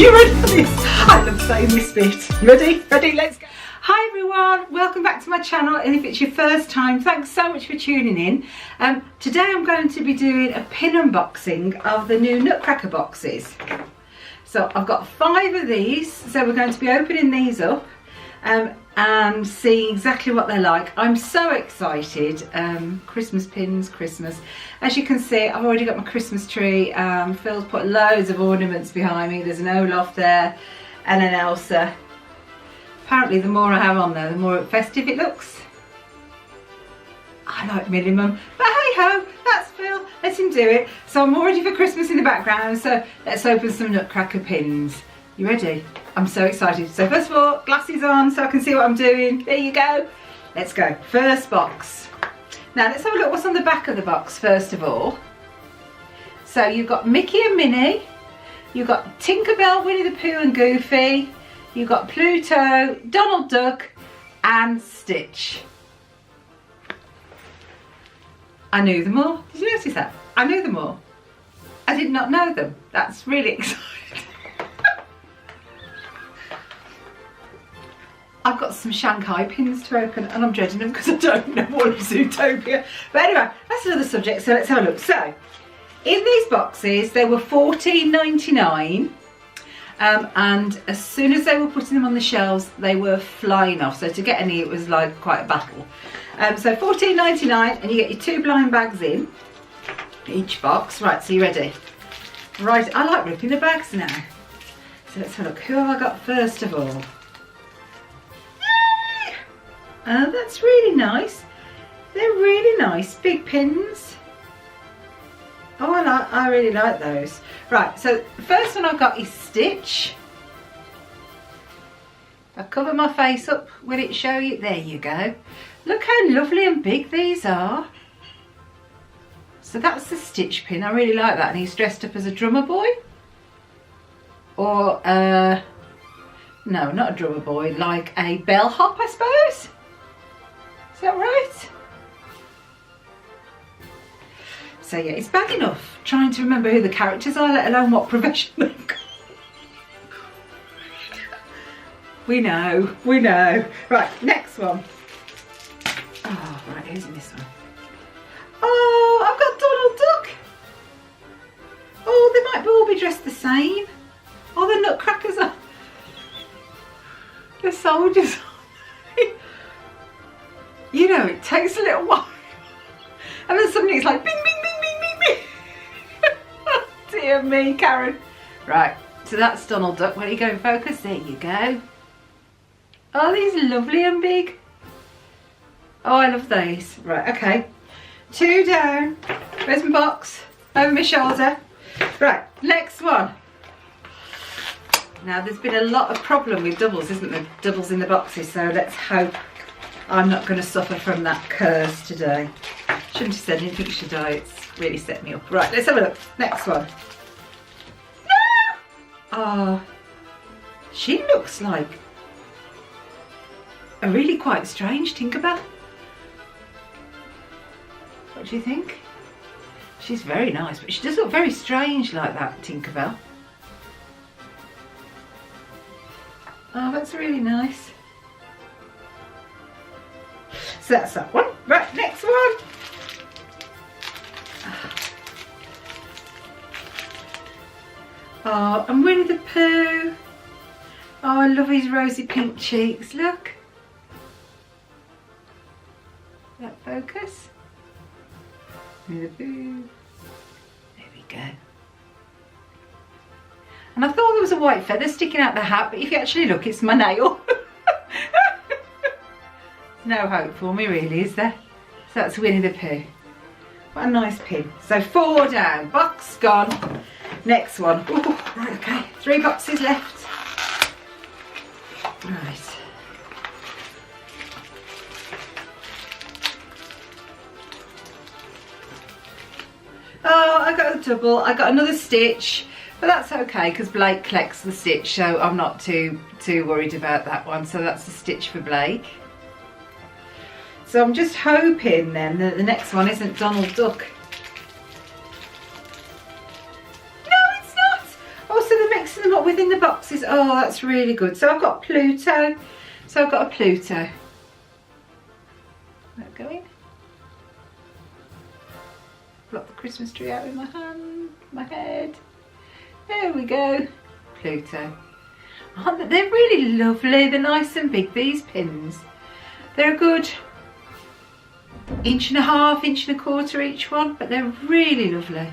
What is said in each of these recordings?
you ready for this? I love saying this bit. Ready? Ready? Let's go. Hi everyone, welcome back to my channel, and if it's your first time, thanks so much for tuning in. Today I'm going to be doing a pin unboxing of the new Nutcracker boxes. So I've got 5 of these, so we're going to be opening these up and seeing exactly what they're like. I'm so excited. Christmas pins, Christmas. As you can see, I've already got my Christmas tree. Phil's put loads of ornaments behind me. There's an Olaf there and an Elsa. Apparently the more I have on there, the more festive it looks. I like minimum, but hey ho, that's Phil, let him do it. So I'm all ready for Christmas in the background, so let's open some Nutcracker pins. You ready? I'm so excited. So first of all, glasses on so I can see what I'm doing. There you go. Let's go. First box. Now let's have a look what's on the back of the box first of all. So you've got Mickey and Minnie, you've got Tinkerbell, Winnie the Pooh and Goofy, you've got Pluto, Donald Duck and Stitch. I knew them all. Did you notice that? I knew them all. I did not know them. That's really exciting. I've got some Shanghai pins to open and I'm dreading them because I don't know all of Zootopia. But anyway, that's another subject, so let's have a look. So, in these boxes, they were $14.99. And as soon as they were putting them on the shelves, they were flying off. So to get any, it was like quite a battle. So $14.99, and you get your 2 blind bags in each box. Right, so you ready? Right, I like ripping the bags now. So let's have a look. Who have I got first of all? Oh, that's really nice. They're really nice, big pins. Oh, I really like those. Right, so the first one I've got is Stitch. I'll cover my face up. Will it show you? There you go. Look how lovely and big these are. So that's the Stitch pin. I really like that. And he's dressed up as a drummer boy. Or, no, not a drummer boy. Like a bellhop, I suppose. Is that right? So yeah, it's bad enough trying to remember who the characters are, let alone what profession they've got. We know, we know. Right, next one. Oh, right, who's in this one? Oh, I've got Donald Duck. Oh, they might all be dressed the same. Oh, the Nutcrackers are. The soldiers. You know, it takes a little while. And then suddenly it's like bing, bing, bing, bing, bing, bing. Dear me, Karen. Right, so that's Donald Duck. Where you go in focus? There you go. Oh, these are lovely and big. Oh, I love those. Right, okay. 2 down. Where's my box? Over my shoulder. Right, next one. Now, there's been a lot of problem with doubles, isn't there? Doubles in the boxes, so let's hope I'm not going to suffer from that curse today. Shouldn't have said anything, should I? It's really set me up. Right, let's have a look. Next one. No! Oh, she looks like a really quite strange Tinkerbell. What do you think? She's very nice, but she does look very strange like that, Tinkerbell. Oh, that's really nice. So that's that one. Right, next one. Oh, and Winnie the Pooh. Oh, I love his rosy pink cheeks. Look. That focus. Winnie the Pooh. There we go. And I thought there was a white feather sticking out the hat, but if you actually look, it's my nail. No hope for me really, is there? So that's Winnie the Pooh. What a nice pin. So 4 down, box gone. Next one. Ooh, right, okay, 3 boxes left. Right. Oh, I got a double. I got another Stitch, but that's okay because Blake collects the Stitch, so I'm not too worried about that one. So that's the Stitch for Blake. So I'm just hoping then that the next one isn't Donald Duck. No, it's not. Oh, so they're mixing them up within the box. boxes. Oh, that's really good. So I've got Pluto. So I've got a Pluto. That going. Got the Christmas tree out with my hand, my head. There we go. Pluto. Aren't they? They're really lovely. They're nice and big, these pins. They're a good 1.5 inches, 1.25 inches each one, but they're really lovely.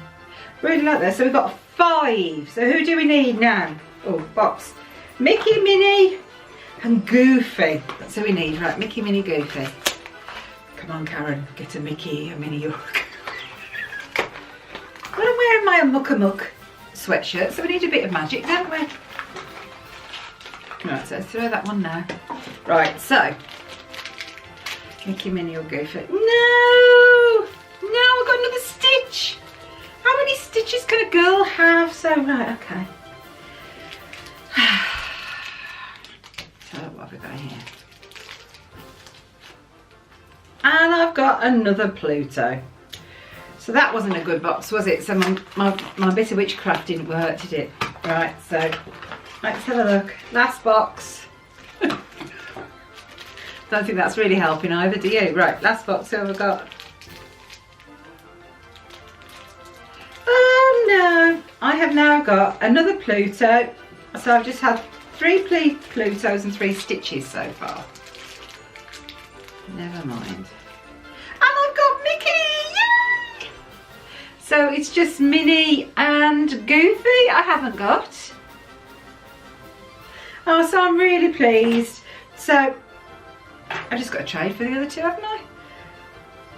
Really like that. So we've got 5. So who do we need now? Oh, box. Mickey, Minnie and Goofy. That's who we need, right? Mickey, Minnie, Goofy. Come on, Karen, get a Mickey, a Minnie, York. Well, I'm wearing my Muck sweatshirt, so we need a bit of magic, don't we? Right, so throw that one now. Right, so Mickey, Minnie or Goofy. No! No, I've got another stitch. How many stitches can a girl have? So, right, okay. So, what have we got here? And I've got another Pluto. So that wasn't a good box, was it? So my bit of witchcraft didn't work, did it? Right, so let's have a look. Last box. Don't think that's really helping either, do you? Right, last box, who have we got? Oh no, I have now got another Pluto. So I've just had 3 Plutos and 3 stitches so far. Never mind. And I've got Mickey! Yay! So it's just Minnie and Goofy I haven't got. Oh, so I'm really pleased. So I've just got a trade for the other 2, haven't I?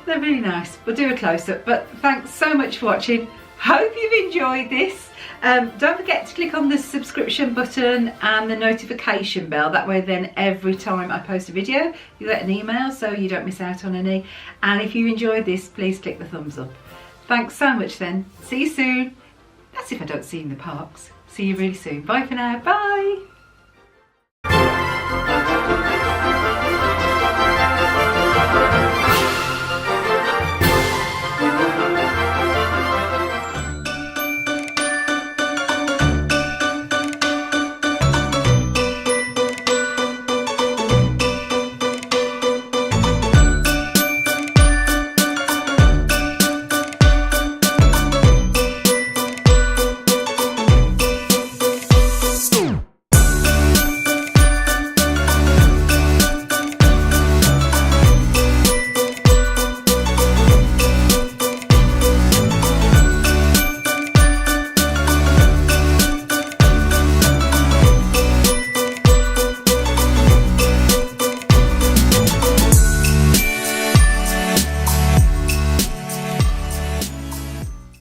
They're really nice. We'll do a close-up, but thanks so much for watching. Hope you've enjoyed this. Don't forget to click on the subscription button and the notification bell. That way then every time I post a video, you get an email so you don't miss out on any. And if you enjoyed this, please click the thumbs up. Thanks so much then. See you soon. That's if I don't see you in the parks. See you really soon. Bye for now. Bye.